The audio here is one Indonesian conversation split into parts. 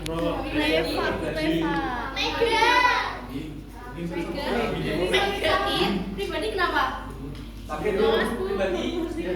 Leva, Mega. Pribadi kenapa? Sakit dulu pribadi.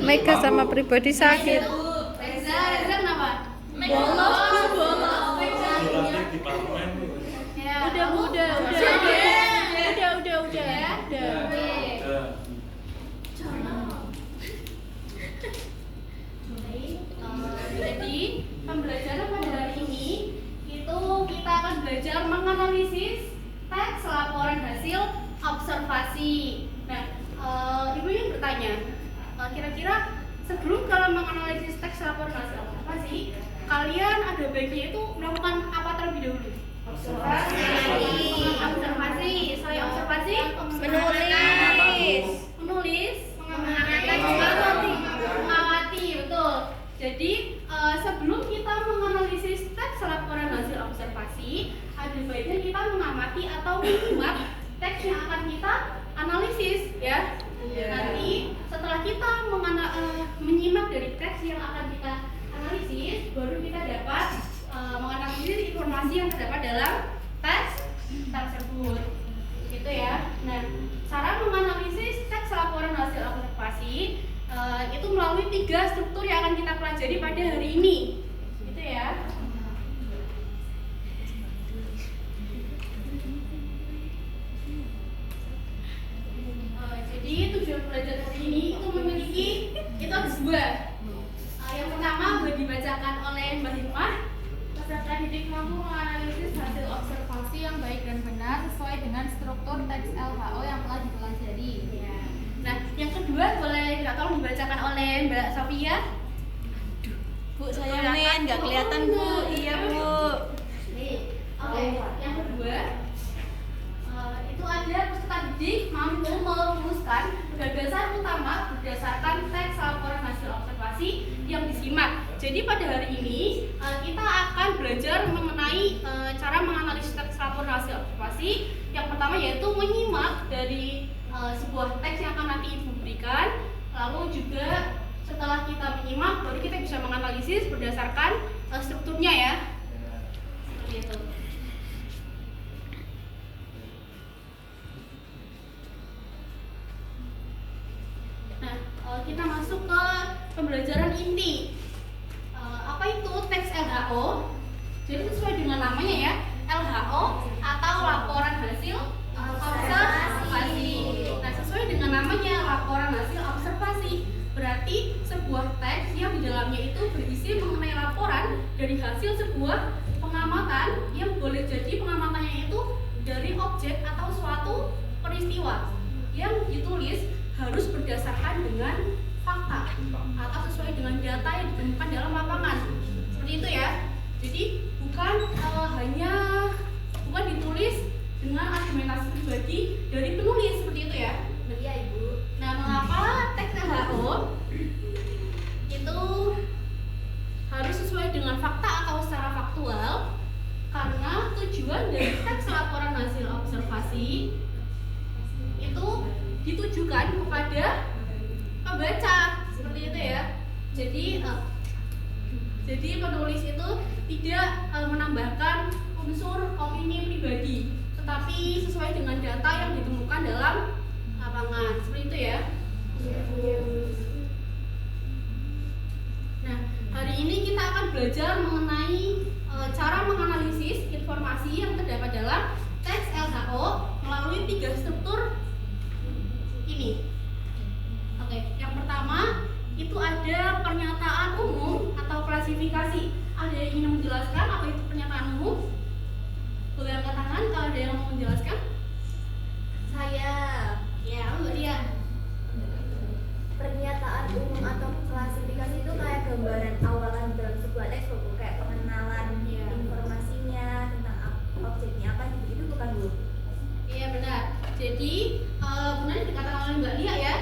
Mega sama pribadi sakit. Reza kenapa? Bolos. Ya, Udah. Jadi pembelajaran pada hari ini itu kita akan belajar menganalisis teks laporan hasil observasi. Nah, ibu ingin bertanya, kira-kira sebelum kalian menganalisis teks laporan hasil observasi, kalian ada baiknya itu melakukan apa terlebih dahulu? Observasi. Selain observasi, menulis, mengawati, betul. Jadi sebelum kita menganalisis teks laporan hasil observasi, ada baiknya kita mengamati atau menyimak teks yang akan kita analisis, ya. Nanti setelah kita menyimak dari teks yang akan kita analisis, baru kita dapat menganalisis informasi yang terdapat dalam teks tersebut, gitu ya. Nah, cara menganalisis teks laporan hasil observasi itu melalui 3 struktur yang akan kita pelajari pada hari ini, gitu ya. Jadi tujuan pelajaran hari ini itu memiliki itu ada 2. Yang pertama dibacakan oleh Mbak Hikmah. Peserta didik mampu menganalisis hasil observasi yang baik dan benar sesuai dengan struktur teks LHO yang telah dipelajari. Ya. Nah, yang kedua boleh nggak tolong dibacakan oleh Mbak Sofia? Bu, saya main, nggak kelihatan Bu. Iya Bu. Oke, yang kedua itu ada peserta didik mampu merumuskan gagasan utama berdasarkan teks laporan hasil observasi yang disimak. Jadi pada hari ini kita akan belajar mengenai cara menganalisis teks laporan hasil observasi. Yang pertama yaitu menyimak dari sebuah teks yang akan nanti Ibu berikan. Lalu juga setelah kita menyimak, baru kita bisa menganalisis berdasarkan strukturnya, ya. Seperti itu. Nah, kita masuk ke pembelajaran inti. Apa itu teks LHO? Jadi sesuai dengan namanya, ya, LHO atau laporan hasil observasi. Nah, sesuai dengan namanya laporan hasil observasi, berarti sebuah teks yang di dalamnya itu berisi mengenai laporan dari hasil sebuah pengamatan yang boleh jadi pengamatannya itu dari objek atau suatu peristiwa yang ditulis harus berdasarkan dengan fakta atau sesuai dengan data yang ditemukan dalam lapangan. Seperti itu, ya. Jadi bukan ditulis dengan argumentasi pribadi dari penulis, seperti itu, ya. Iya, Ibu. Nah, mengapa teks LHO itu harus sesuai dengan fakta atau secara faktual? Karena tujuan dari teks laporan hasil observasi itu ditujukan kepada pembaca, seperti itu, ya. Jadi penulis itu tidak menambahkan unsur opini pribadi, tetapi sesuai dengan data yang ditemukan dalam lapangan, seperti itu, ya. Nah, hari ini kita akan belajar mengenai cara menganalisis informasi yang terdapat dalam teks LHO melalui 3 struktur ini. Oke, yang pertama itu ada pernyataan umum atau klasifikasi. Ada yang ingin menjelaskan apa itu pernyataan umum? Boleh angkat tangan kalau ada yang mau menjelaskan. Saya. Ya, Mbak Dian. Pernyataan umum atau klasifikasi itu kayak gambaran awalan dalam sebuah teks, Bu. Kayak pengenalan informasinya tentang objeknya apa gitu, bukan, Bu? Iya, benar. Jadi benar dikatakan oleh Mbak Lia, ya,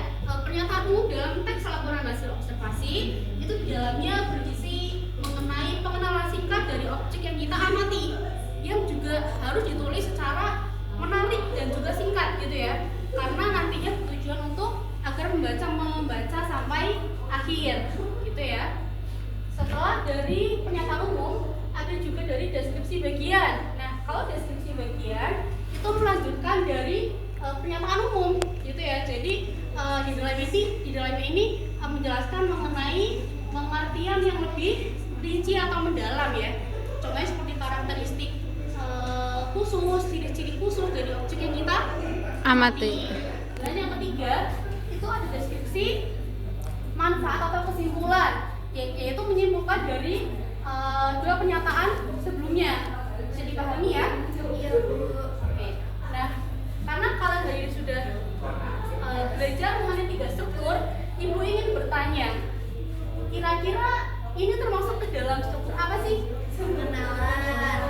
pernyataan umum dalam teks laporan hasil observasi itu di dalamnya berisi mengenai pengenalan singkat dari objek yang kita amati, yang juga harus ditulis secara menarik dan juga singkat, gitu, ya, karena nantinya bertujuan untuk agar membaca sampai akhir, gitu, ya. Setelah dari pernyataan umum, ada juga dari deskripsi Jadi di dalamnya ini menjelaskan mengenai pengertian yang lebih rinci atau mendalam ya. Contohnya seperti karakteristik khusus, ciri-ciri khusus dari objek yang kita Amati. Dan yang ketiga itu ada deskripsi manfaat atau kesimpulan, yaitu menyimpulkan dari dua pernyataan sebelumnya. Bisa dipahami ya? Iya Bu. Oke. Nah, karena kalian tadi sudah belajar mengenai 3 struktur, Ibu ingin bertanya, kira-kira ini termasuk ke dalam struktur apa sih? Pengenalan.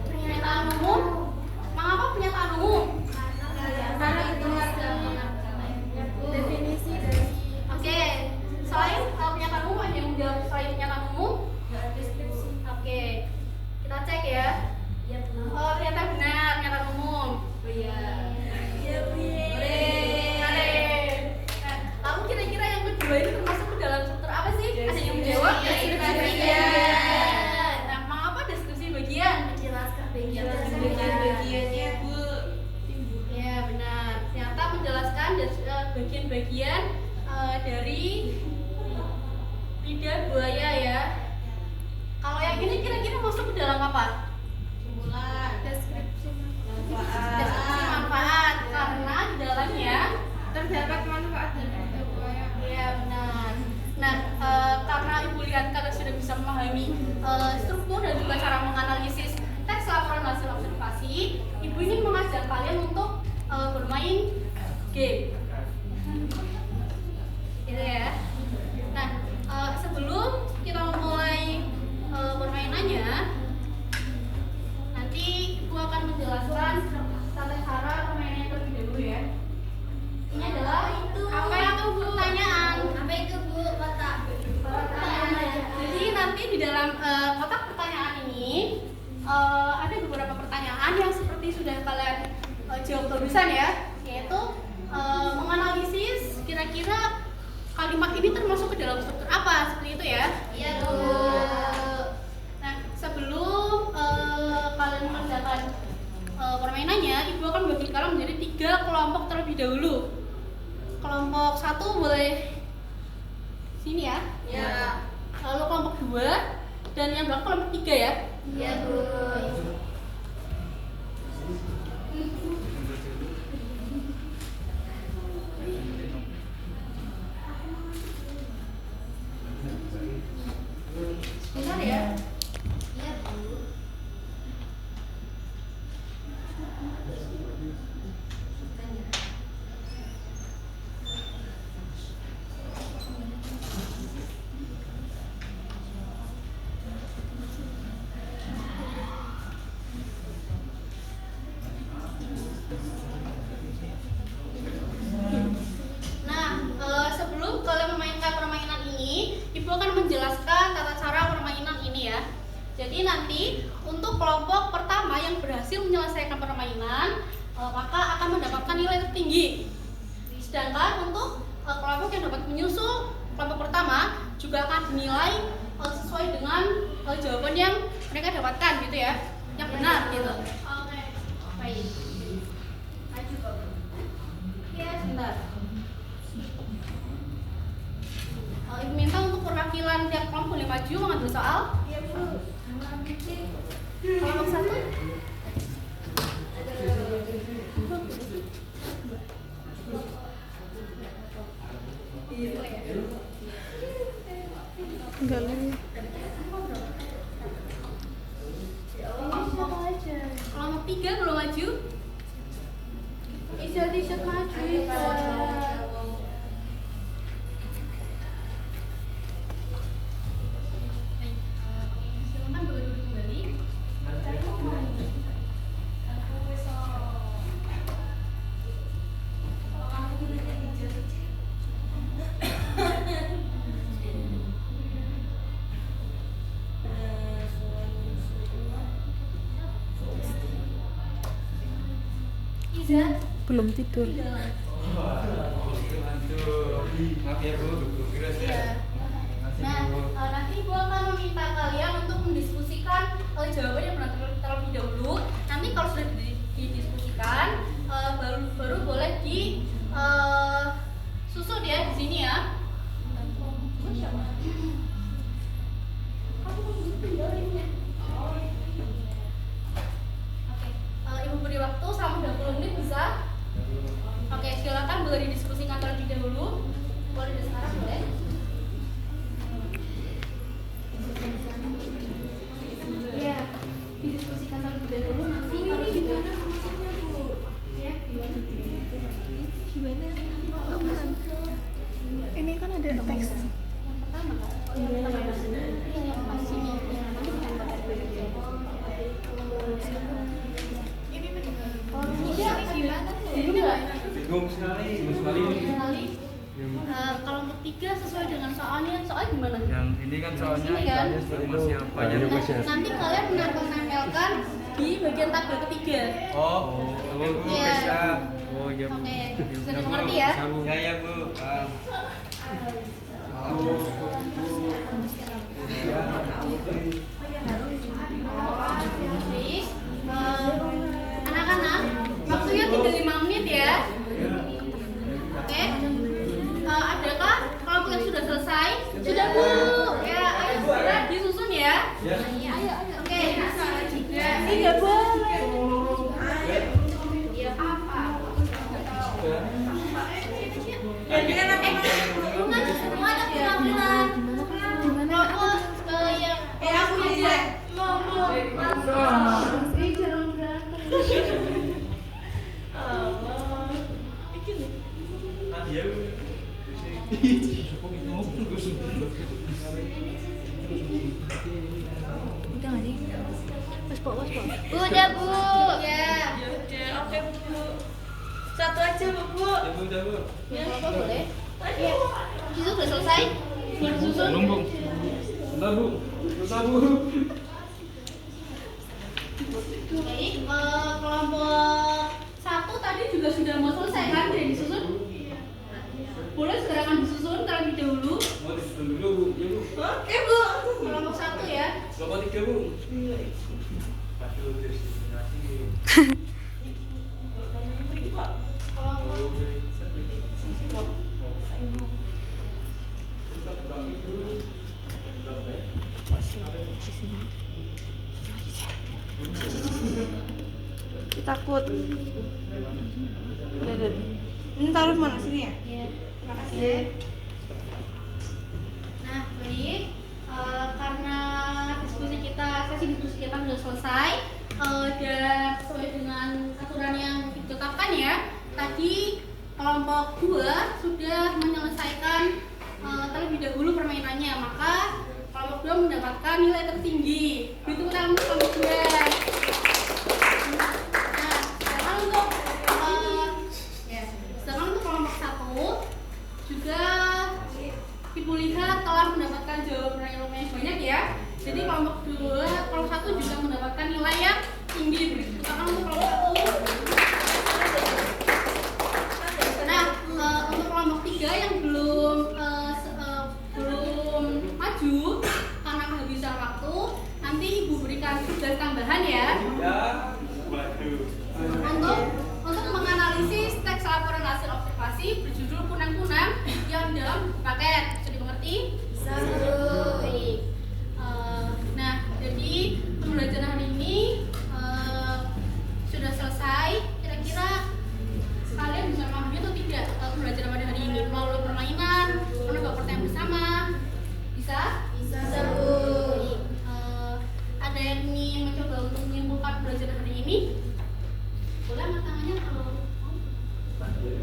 Pernyataan umum. Mengapa pernyataan umum? Karena itu ada definisi dari Oke. Selain pernyataan umum, ada yang menjawab selain pernyataan umum? deskripsi. Oke. Kita cek ya. Iya Bu. Oh, ternyata benar pernyataan umum. Oh iya. Iya Bu. Nah, lalu kira-kira yang kedua ini termasuk ke dalam struktur apa sih? Ada yang menjawab? Deskripsi bagian. Nah, mengapa deskripsi bagian? Menjelaskan bagian Bagian-bagiannya Bu. Ya benar. Ternyata menjelaskan bagian-bagian dari lidah buaya ya. Kalau yang ini kira-kira masuk ke dalam apa? deskripsi Deskripsi manfaat karena di dalamnya terdapat manfaat dari buaya. iya benar. Nah, karena Ibu lihat kalian sudah bisa memahami struktur dan juga cara menganalisis teks laporan hasil observasi, Ibu ingin mengajak kalian untuk bermain game. Gitu ya. Nah, sebelum kita memulai permainannya, nanti Ibu akan menjelaskan tata cara permainannya terlebih dahulu ya. Ini adalah apa itu pertanyaan? Apa itu Bu? Kotak. Jadi nanti di dalam kotak pertanyaan ini ada beberapa pertanyaan yang seperti sudah kalian jawab barusan ya, yaitu menganalisis kira-kira kalimat ini termasuk ke dalam struktur apa, seperti itu ya. Iya Bu. Nah, sebelum kalian mengerjakan permainannya, Ibu akan bagi kalian menjadi 3 kelompok terlebih dahulu. Kelompok 1 boleh sini ya. Iya. Lalu kelompok 2 dan yang belakang kelompok 3 ya. Iya Bu. Benar ya? Iya Bu. Nah, sebelum kalian memainkan permainan ini, Ibu akan menjelaskan tata cara permainan ini ya. Jadi nanti untuk kelompok pertama yang berhasil menyelesaikan permainan, maka akan mendapatkan nilai tertinggi. Sedangkan untuk kelompok yang dapat menyusul kelompok pertama juga akan dinilai sesuai dengan jawaban yang mereka dapatkan gitu ya, yang benar gitu. Oke, baik. Maju Pak. Ya, sebentar. Ibu minta untuk perwakilan tiap kelompok boleh maju mengambil soal. Iya Bu. Kelompok 1. Enggak lihat. Kelompok 3 belum maju. T-shirt maju. Silakan boleh duduk kembali. Iza. Belum tidur. Maaf ya Bu, keras ya. Iya. Nah, nanti Ibu akan meminta kalian untuk mendiskusikan jawaban yang benar terlebih dahulu. Nanti kalau sudah didiskusikan, baru boleh silakan boleh didiskusikan terlebih dahulu. Boleh dari sekarang boleh. Ya, didiskusikan terlebih dahulu nanti kalau gimana maksudnya Bu? Ya, gimana? Ini kan ada teks. Yang pertama Kak. Yang pertama yang pas sini. Nanti bukan pakai BBM. Ini gimana? Bingung sekali ini. Kalau untuk 3 sesuai dengan soalnya gimana? Yang ini kan soalnya Ini kan? informasi apa ya? Nanti kalian menempelkan di bagian tabel ketiga. Oh, Bu, Iya. bisa. Oh, iya Bu. Oke, bisa Ya, Bu. dimengerti ya? Ya, ya Bu. Baik, anak-anak, waktunya tinggal 5 menit ya. Oke, adakah kelompok yang sudah selesai? Sudah Bu, ya ayo segera disusun ya. Ayo. Oke, tidak boleh. Semua ada penampilan. Kelompok yang aku ya. Udah nggak sih? Pas. Udah Bu. Ya. Oke Bu. Satu aja Bu. Ya Bu. Ya, apa boleh? Iya. Itu sudah selesai? Sudah disusun? Belum, Bu. Bentar, Bu. Bentar, Bu. Baik, kelompok 1 tadi juga sudah mau selesai kan? Sudah disusun? Boleh segerakan disusun terlebih dahulu. Mau disusun dulu, Bu. Ya, Bu. Oke Bu. Kelompok 1 ya. Kelompok 3, Bu. Aduh, diskriminasi. Takut. Ini taruh mana sini ya? Iya. Terima kasih. Nah, baik. Karena sesi diskusi kita sudah selesai dan sesuai dengan aturan yang ditetapkan ya. Tadi kelompok 2 sudah menyelesaikan terlebih dahulu permainannya, maka kelompok 2 mendapatkan nilai tertinggi. Begitu kita untuk kelompok 2. Sedangkan untuk kelompok 1 juga Ibu lihat telah mendapatkan jawaban yang lumayan banyak ya. Jadi kelompok 1 juga mendapatkan nilai yang tinggi. Sedangkan untuk kelompok 1. Nah, untuk kelompok 3 yang belum maju karena kehabisan waktu, nanti Ibu berikan tugas tambahan ya. Ya. Waduh. Untuk menganalisis teks laporan hasil observasi berjudul kunang-kunang yang di dalam paket. Bisa dimengerti? Baik. Nah, jadi pembelajaran hari ini sudah selesai. Kira-kira kalian bisa memahami atau tidak pembelajaran pada hari ini melalui permainan, menebak pertanyaan bersama? Bisa? Bisa. Baik. Ada yang ingin mencoba untuk menyimpulkan pembelajaran hari ini? Boleh angkat tangannya kalau mau bahas ya?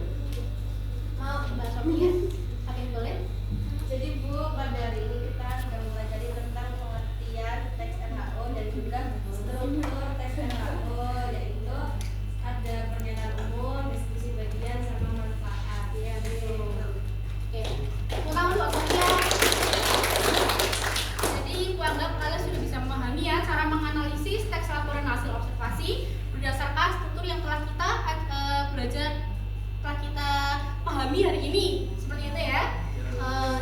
Oke, boleh. Jadi Bu, pada hari ini kita akan mempelajari tentang pengertian teks LHO dan juga struktur teks LHO, yaitu ada pernyataan umum, diskusi bagian, sama manfaat. Ya, Bu. Oke. Pertama soalnya. Jadi aku anggap kalian sudah bisa memahami ya cara menganalisis teks laporan hasil observasi berdasarkan struktur yang telah kita pahami hari ini. Seperti itu ya.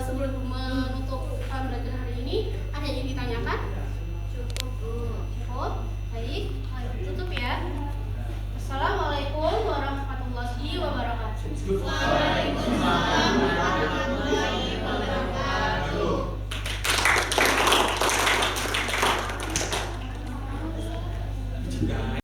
Sebelum menutup pembelajaran hari ini, ada yang ditanyakan? Cukup. Baik, tutup ya. Assalamualaikum warahmatullahi wabarakatuh.